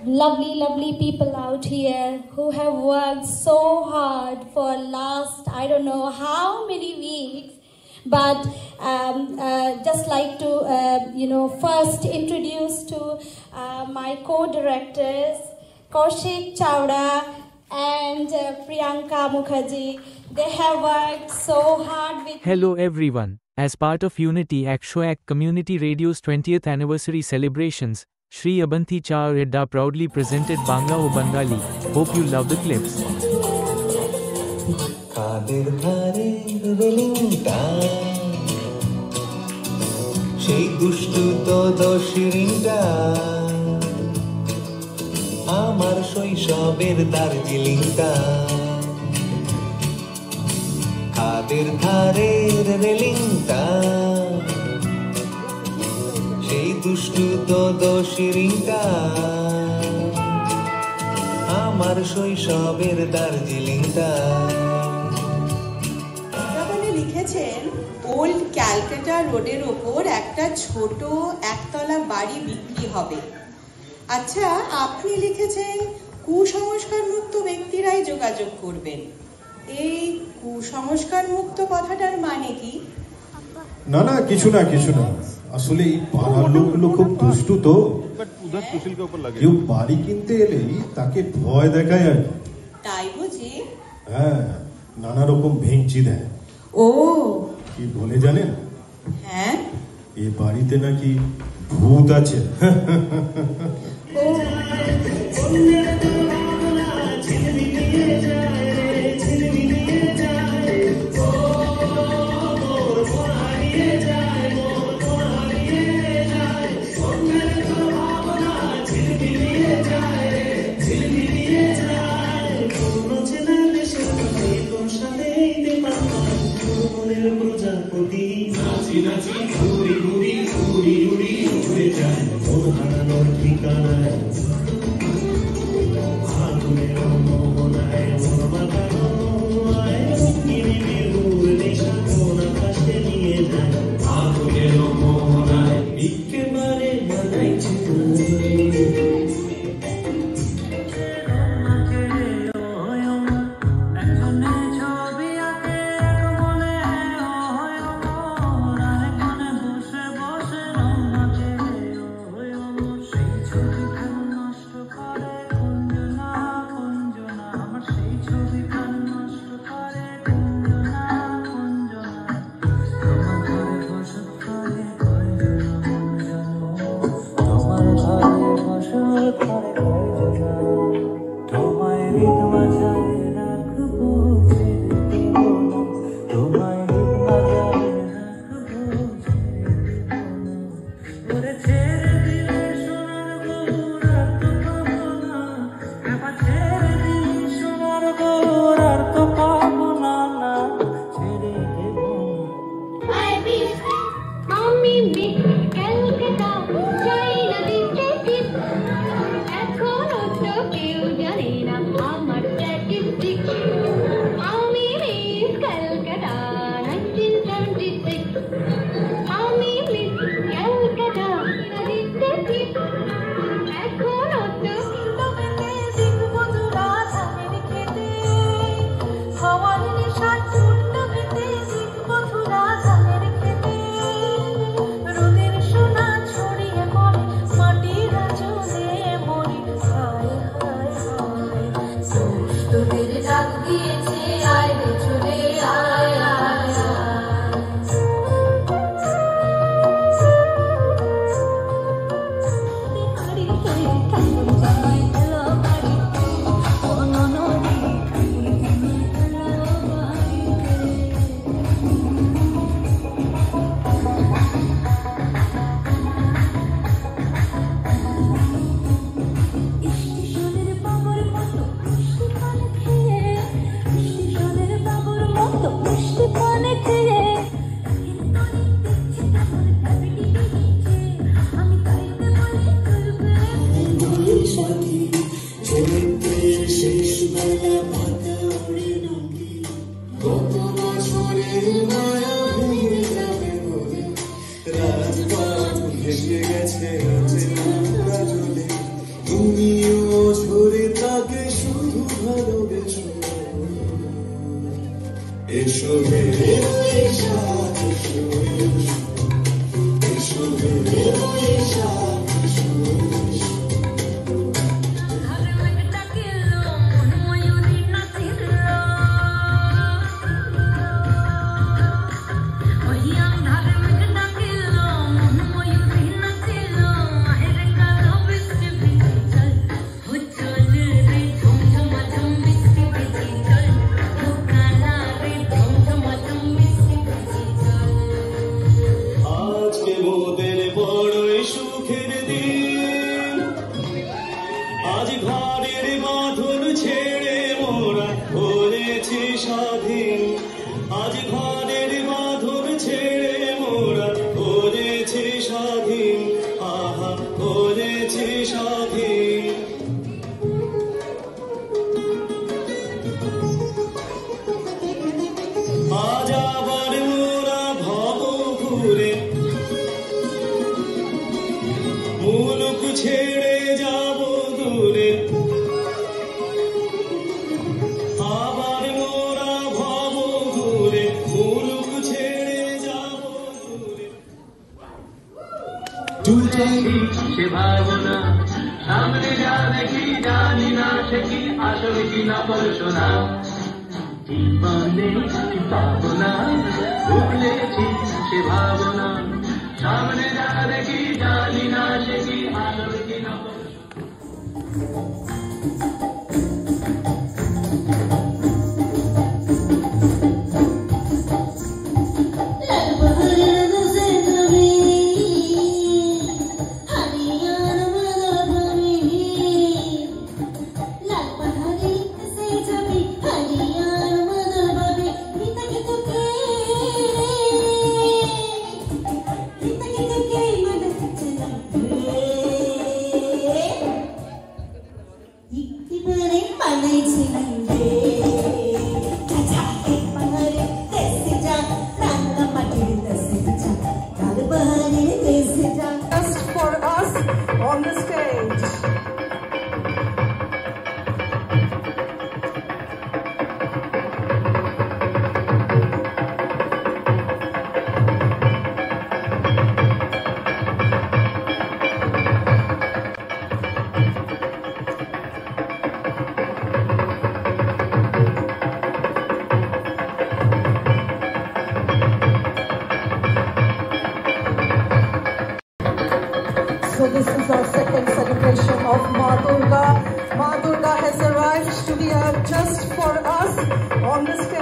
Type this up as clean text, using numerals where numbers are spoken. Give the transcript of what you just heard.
lovely, lovely people out here who have worked so hard for last, I don't know how many weeks. But just like to, first introduce to my co-directors, Kaushik Chawda and Priyanka Mukherjee. They have worked so hard with... Hello everyone. As part of Unity Akshoak Community Radio's 20th anniversary celebrations, Shri Abanthi Cha Redda proudly presented Bangla O Bengali. Hope you love the clips. কাদের ধারে রেলিংটা সেই দুষ্টু তো দশিরিংটা আমার শৈশবের দার্জিলিংটা কাদের ধারে রেলিংটা সেই দুষ্টু তো দশিরিংটা আমার শৈশবের দার্জিলিংটা লিখেছেন ওল্ড ক্যালকাটা রোডের ওপর একটা ছোট একতলা বাড়ি বিক্রি হবে। আচ্ছা, আপনি লিখেছেন কুসংস্কার মুক্ত ব্যক্তিরাই যোগাযোগ করবেন। এই কুসংস্কার মুক্ত কথাটার মানে কি? না না, কিছু না আসলে এই পাড়ার লোকগুলো খুব দুষ্টু তো, কেউ বাড়ি কিনতে এলেই তাকে ভয় দেখায় আর তাই বুঝি? হ্যাঁ, নানা রকম ভেঙচি দেয়। ও কি বলে জানেন? হ্যাঁ, এই বাড়িতে নাকি ভূত আছে। তুমিও ভালোবেসো এসো হে বৈশাখ এসো এসো হে বৈশাখ এসো আজ ঘরের বাঁধন ছেড়ে মোরা হয়েছি স্বাধীন আজ ঘরের বাঁধন ছেড়ে মোরা হয়েছি স্বাধীন আহা হয়েছি স্বাধীন আজ আবার মোরা ভব ঘুরে মুলুক ছেড়ে যাব দূরে আবার মোরা ভব ঘুরে মুলুক ছেড়ে যাব দূরে দুটাই সে ভাবনা সামনে যা দেখি জানি না সে কি আসলে কি না পড়শোনা ভাবনা ভুলেছি সে ভাবনা সামনে যা দেখি জানি না সে কি আসলে কি না Just for us on the stage. So this is our second celebration of Ma Durga. Ma Durga has arrived to be just for us on the stage.